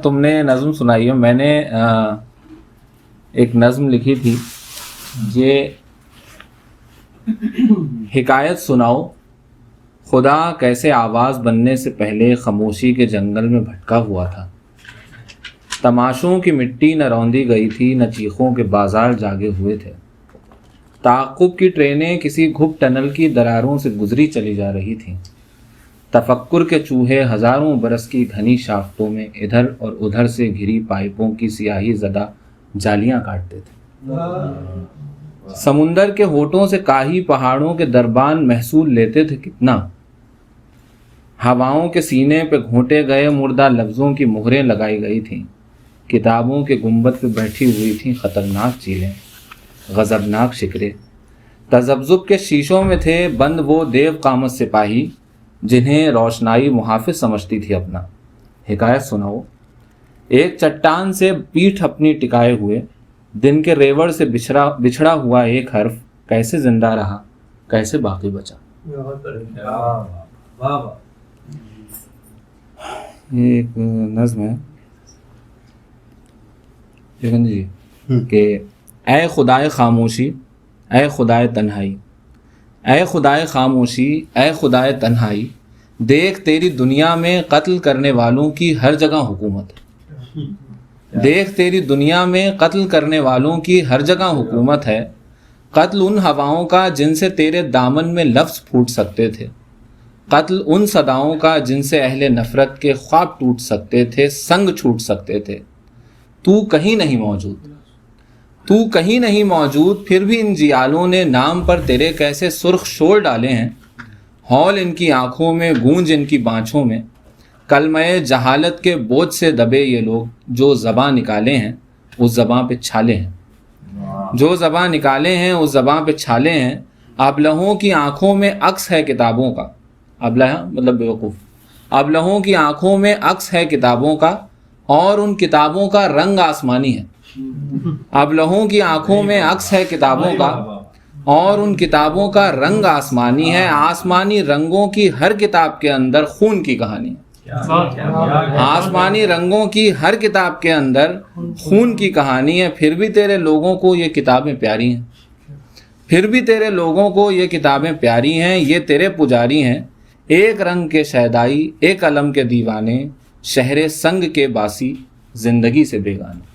تم نے نظم سنائی ہے، میں نے ایک نظم لکھی تھی، یہ حکایت سناؤ خدا کیسے آواز بننے سے پہلے خاموشی کے جنگل میں بھٹکا ہوا تھا، تماشوں کی مٹی نہ روندی گئی تھی، نہ چیخوں کے بازار جاگے ہوئے تھے، تعاقب کی ٹرینیں کسی گھپ ٹنل کی دراروں سے گزری چلی جا رہی تھیں، تفکر کے چوہے ہزاروں برس کی گھنی شافتوں میں ادھر اور ادھر سے گھری پائپوں کی سیاہی زدہ جالیاں کاٹتے تھے، سمندر کے ہونٹوں سے کاہی پہاڑوں کے دربان محصول لیتے تھے کتنا، ہواؤں کے سینے پہ گھونٹے گئے مردہ لفظوں کی مہریں لگائی گئی تھیں، کتابوں کے گنبد پہ بیٹھی ہوئی تھیں خطرناک چیلیں، غضبناک شکرے، تذبذب کے شیشوں میں تھے بند وہ دیو قامت سپاہی جنہیں روشنائی محافظ سمجھتی تھی اپنا۔ حکایت سناؤ، ایک چٹان سے پیٹھ اپنی ٹکائے ہوئے، دن کے ریوڑ سے بچھڑا ہوا ایک حرف کیسے زندہ رہا، کیسے باقی بچا۔ یہ ایک نظم ہے جی کہ اے خدائے خاموشی، اے خدائے تنہائی، اے خدائے خاموشی، اے خدائے تنہائی، دیکھ تیری دنیا میں قتل کرنے والوں کی ہر جگہ حکومت ہے، دیکھ تیری دنیا میں قتل کرنے والوں کی ہر جگہ حکومت ہے، قتل ان ہواؤں کا جن سے تیرے دامن میں لفظ پھوٹ سکتے تھے، قتل ان صداؤں کا جن سے اہل نفرت کے خواب ٹوٹ سکتے تھے، سنگ چھوٹ سکتے تھے، تو کہیں نہیں موجود، تو کہیں نہیں موجود، پھر بھی ان جیالوں نے نام پر تیرے کیسے سرخ شور ڈالے ہیں، ہول ان کی آنکھوں میں، گونج ان کی بانچھوں میں، کلمہ جہالت کے بوجھ سے دبے یہ لوگ جو زباں نکالے ہیں اس زباں پہ چھالے ہیں، جو زباں نکالے ہیں اس زباں پہ چھالے ہیں، ابلہوں کی آنکھوں میں عکس ہے کتابوں کا، ابلہ مطلب بیوقوف، ابلہوں کی آنکھوں میں عکس ہے کتابوں کا اور ان کتابوں کا رنگ آسمانی ہے، ابلہوں کی آنکھوں میں عکس ہے کتابوں کا اور ان کتابوں کا رنگ آسمانی ہے، آسمانی رنگوں کی ہر کتاب کے اندر خون کی کہانی ہے، آسمانی رنگوں کی ہر کتاب کے اندر خون کی کہانی ہے، پھر بھی تیرے لوگوں کو یہ کتابیں پیاری ہیں، پھر بھی تیرے لوگوں کو یہ کتابیں پیاری ہیں، یہ تیرے پجاری ہیں، ایک رنگ کے شیدائی، ایک علم کے دیوانے، شہر سنگ کے باسی، زندگی سے بیگانے۔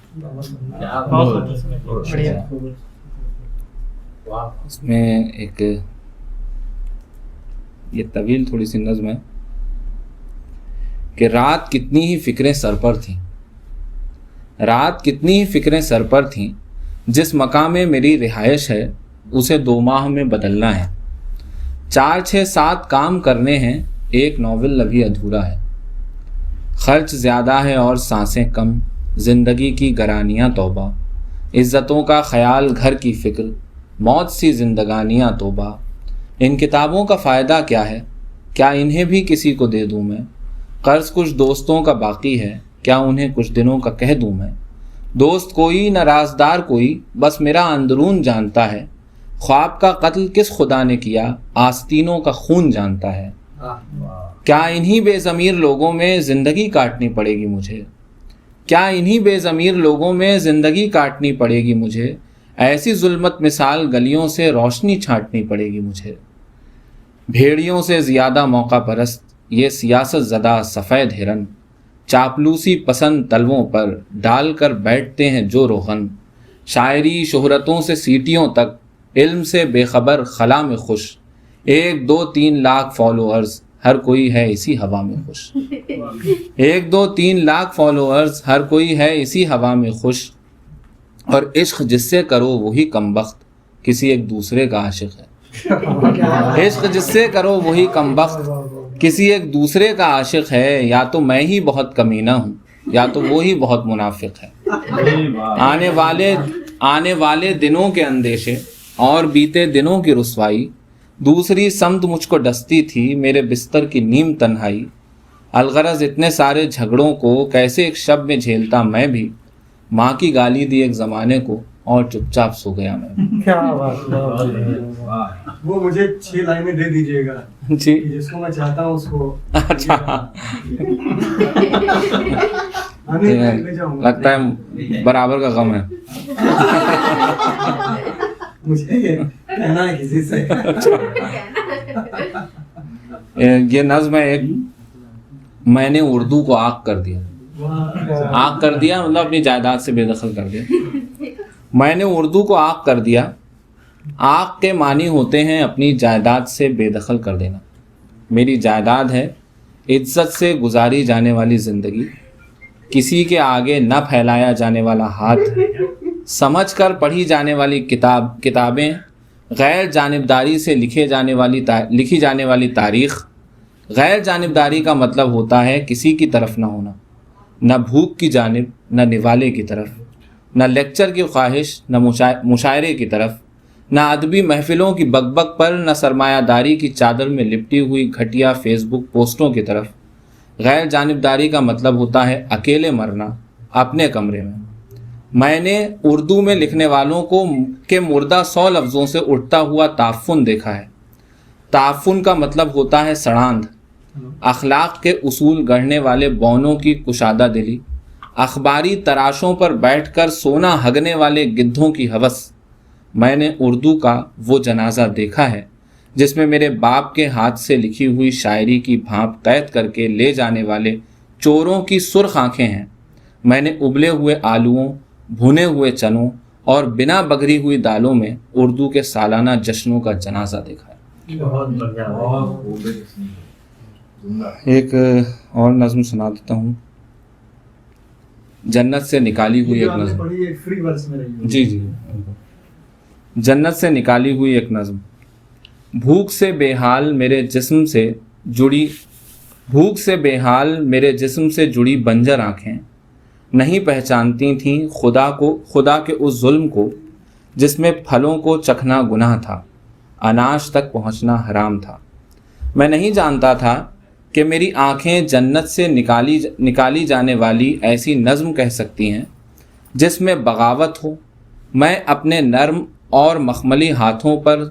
اس میں ایک یہ طویل تھوڑی سی نظم ہے کہ رات کتنی ہی فکریں سر پر تھیں، رات کتنی ہی فکریں سر پر تھیں، جس مقام میں میری رہائش ہے اسے 2 ماہ میں بدلنا ہے، 4 6 7 کام کرنے ہیں، ایک ناول ابھی ادھورا ہے، خرچ زیادہ ہے اور سانسیں کم، زندگی کی گرانیاں توبہ، عزتوں کا خیال، گھر کی فکر، موت سی زندگانیاں توبہ، ان کتابوں کا فائدہ کیا ہے، کیا انہیں بھی کسی کو دے دوں میں، قرض کچھ دوستوں کا باقی ہے، کیا انہیں کچھ دنوں کا کہہ دوں میں، دوست کوئی نہ رازدار کوئی، بس میرا اندرون جانتا ہے، خواب کا قتل کس خدا نے کیا، آستینوں کا خون جانتا ہے، کیا انہی بے ضمیر لوگوں میں زندگی کاٹنی پڑے گی مجھے، کیا انہی بے ضمیر لوگوں میں زندگی کاٹنی پڑے گی مجھے، ایسی ظلمت مثال گلیوں سے روشنی چھانٹنی پڑے گی مجھے، بھیڑیوں سے زیادہ موقع پرست یہ سیاست زدہ سفید ہرن، چاپلوسی پسند تلووں پر ڈال کر بیٹھتے ہیں جو روغن، شاعری شہرتوں سے سیٹیوں تک، علم سے بے خبر خلا میں خوش، 1 2 3 لاکھ فالوورز ہر کوئی ہے اسی ہوا میں خوش، 1 2 3 لاکھ فالوورز ہر کوئی ہے اسی ہوا میں خوش، اور عشق جس سے کرو وہی کمبخت کسی ایک دوسرے کا عاشق ہے، عشق جس سے کرو وہی کمبخت کسی ایک دوسرے کا عاشق ہے، یا تو میں ہی بہت کمینہ ہوں یا تو وہی بہت منافق ہے، آنے والے دنوں کے اندیشے اور بیتے دنوں کی رسوائی، دوسری سمت مجھ کو ڈستی تھی میرے بستر کی نیم تنہائی، الغرض اتنے سارے جھگڑوں کو کیسے ایک شب میں جھیلتا میں بھی، ماں کی گالی دی ایک زمانے کو اور چپچاپ سو گیا میں. کیا بات ہے. وہ مجھے 6 لائنیں دے دیجیے گا جی جس کو میں چاہتا ہوں اس کو. اچھا لگتا ہے برابر کا غم ہے. مجھے کہنا ہے کسی سے. یہ نظم ہے ایک. میں نے اردو کو آگ کر دیا. آگ کر دیا مطلب اپنی جائیداد سے بے دخل کر دیا. میں نے اردو کو آگ کر دیا. آگ کے معنی ہوتے ہیں اپنی جائیداد سے بے دخل کر دینا. میری جائیداد ہے عزت سے گزاری جانے والی زندگی, کسی کے آگے نہ پھیلایا جانے والا ہاتھ, سمجھ کر پڑھی جانے والی کتابیں, غیر جانبداری سے لکھی جانے والی تاریخ. غیر جانبداری کا مطلب ہوتا ہے کسی کی طرف نہ ہونا, نہ بھوک کی جانب, نہ نوالے کی طرف, نہ لیکچر کی خواہش, نہ مشاعرے کی طرف, نہ ادبی محفلوں کی بک پر, نہ سرمایہ داری کی چادر میں لپٹی ہوئی گھٹیا فیس بک پوسٹوں کی طرف. غیر جانبداری کا مطلب ہوتا ہے اکیلے مرنا اپنے کمرے میں. میں نے اردو میں لکھنے والوں کو کہ مردہ 100 لفظوں سے اٹھتا ہوا تعفن دیکھا ہے. تعفن کا مطلب ہوتا ہے سڑاندھ, اخلاق کے اصول گڑھنے والے بونوں کی کشادہ دلی, اخباری تراشوں پر بیٹھ کر سونا ہگنے والے گدھوں کی ہوس. میں نے اردو کا وہ جنازہ دیکھا ہے جس میں میرے باپ کے ہاتھ سے لکھی ہوئی شاعری کی بھانپ قید کر کے لے جانے والے چوروں کی سرخ آنکھیں ہیں. میں نے ابلے ہوئے آلوؤں, بھنے ہوئے چنوں اور بنا بگری ہوئی دالوں میں اردو کے سالانہ جشنوں کا جنازہ دیکھا ہے. ایک اور نظم سنا دیتا ہوں. جنت سے نکالی ہوئی ایک نظم. جی جنت سے نکالی ہوئی ایک نظم. بھوک سے بے حال میرے جسم سے جڑی بنجر آنکھیں نہیں پہچانتی تھیں خدا کے اس ظلم کو جس میں پھلوں کو چکھنا گناہ تھا, اناج تک پہنچنا حرام تھا. میں نہیں جانتا تھا کہ میری آنکھیں جنت سے نکالی جانے والی ایسی نظم کہہ سکتی ہیں جس میں بغاوت ہو. میں اپنے نرم اور مخملی ہاتھوں پر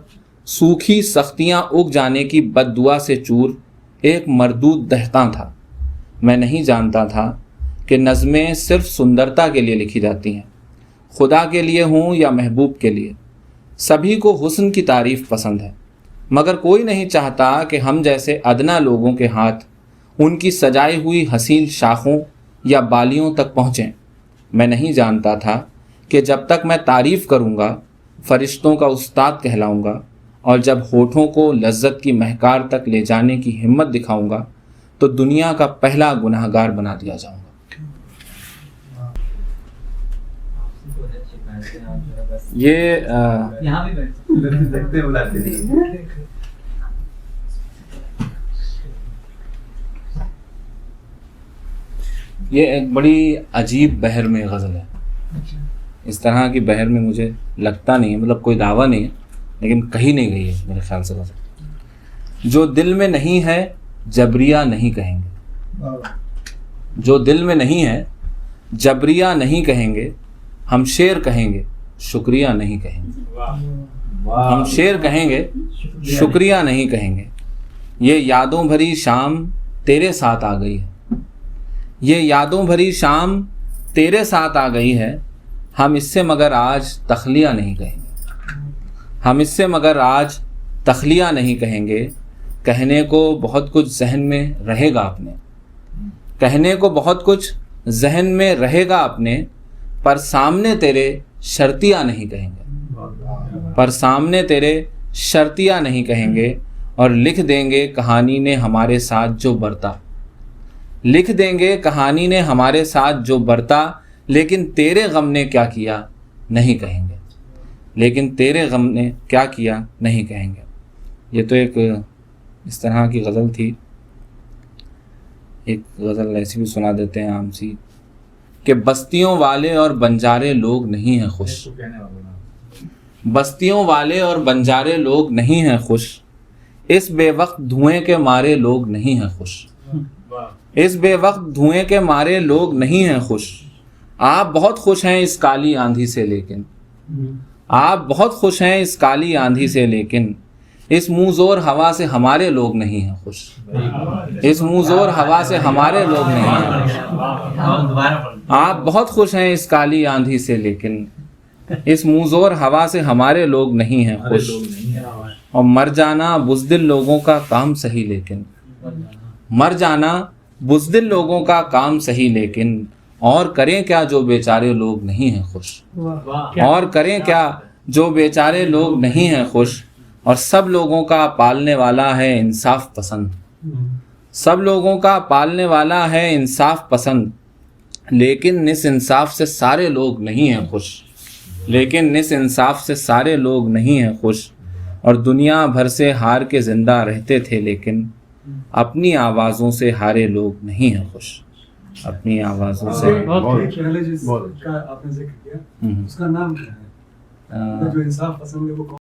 سوکھی سختیاں اگ جانے کی بد دعا سے چور ایک مردود دہقاں تھا. میں نہیں جانتا تھا کہ نظمیں صرف سندرتا کے لیے لکھی جاتی ہیں, خدا کے لیے ہوں یا محبوب کے لیے. سبھی کو حسن کی تعریف پسند ہے, مگر کوئی نہیں چاہتا کہ ہم جیسے ادنا لوگوں کے ہاتھ ان کی سجائی ہوئی حسین شاخوں یا بالیوں تک پہنچیں. میں نہیں جانتا تھا کہ جب تک میں تعریف کروں گا فرشتوں کا استاد کہلاؤں گا, اور جب ہونٹوں کو لذت کی مہکار تک لے جانے کی ہمت دکھاؤں گا تو دنیا کا پہلا گناہگار بنا دیا جاؤں گا. یہ ایک بڑی عجیب بحر میں غزل ہے. اس طرح کی بحر میں مجھے لگتا نہیں ہے, مطلب کوئی دعویٰ نہیں ہے لیکن کہیں نہیں گئی ہے میرے خیال سے غزل. جو دل میں نہیں ہے جبریہ نہیں کہیں گے, جو دل میں نہیں ہے جبریہ نہیں کہیں گے, ہم شعر کہیں گے شکریہ نہیں کہیں گے. ہم شعر کہیں گے شکریہ نہیں کہیں گے. یہ یادوں بھری شام تیرے ساتھ آ گئی ہے, یہ یادوں بھری شام تیرے ساتھ آ گئی ہے. ہم اس سے مگر آج تخلیہ نہیں کہیں گے, ہم اس سے مگر آج تخلیہ نہیں کہیں گے. کہنے کو بہت کچھ ذہن میں رہے گا اپنے, کہنے کو بہت کچھ ذہن میں رہے گا اپنے, پر سامنے تیرے شرطیہ نہیں کہیں گے, پر سامنے تیرے شرطیہ نہیں کہیں گے. اور لکھ دیں گے کہانی نے ہمارے ساتھ جو برتا, لکھ دیں گے کہانی نے ہمارے ساتھ جو برتا, لیکن تیرے غم نے کیا کیا نہیں کہیں گے, لیکن تیرے غم نے کیا کیا نہیں کہیں گے. یہ تو ایک اس طرح کی غزل تھی. ایک غزل ایسی بھی سنا دیتے ہیں عام سی کہ بستیوں والے اور بنجارے لوگ نہیں ہیں خوش, بستیوں والے اور بنجارے لوگ نہیں ہیں خوش, اس بے وقت دھوئیں کے مارے لوگ نہیں ہیں خوش, اس بے وقت دھوئیں کے مارے لوگ نہیں ہیں خوش. آپ بہت خوش ہیں اس کالی آندھی سے, لیکن آپ بہت خوش ہیں اس کالی آندھی سے، لیکن اس منہ زور ہوا سے ہمارے لوگ نہیں ہیں خوش. اس منہ زور ہوا سے ہمارے لوگ نہیں ہیں خوش. آپ بہت خوش ہیں اس کالی آندھی سے، لیکن اس منہ زور ہوا سے ہمارے لوگ نہیں ہیں خوش. اور مر جانا بزدل لوگوں کا کام صحیح، لیکن مر جانا بزدل لوگوں کا کام صحیح، لیکن اور کریں کیا جو بیچارے لوگ نہیں ہیں خوش. اور کریں کیا جو بیچارے لوگ نہیں ہیں خوش. اور سب لوگوں کا پالنے والا ہے انصاف پسند. سب لوگوں کا پالنے والا ہے انصاف پسند، لیکن نس انصاف سے سارے لوگ نہیں ہیں خوش. لیکن نس انصاف سے سارے لوگ نہیں ہیں خوش. اور دنیا بھر سے ہار کے زندہ رہتے تھے، لیکن اپنی آوازوں سے ہارے لوگ نہیں ہیں خوش. اپنی آوازوں سے. پہلے جس کا آپ نے ذکر کیا اس کا نام کیا ہے؟ جو انصاف پسند ہے وہ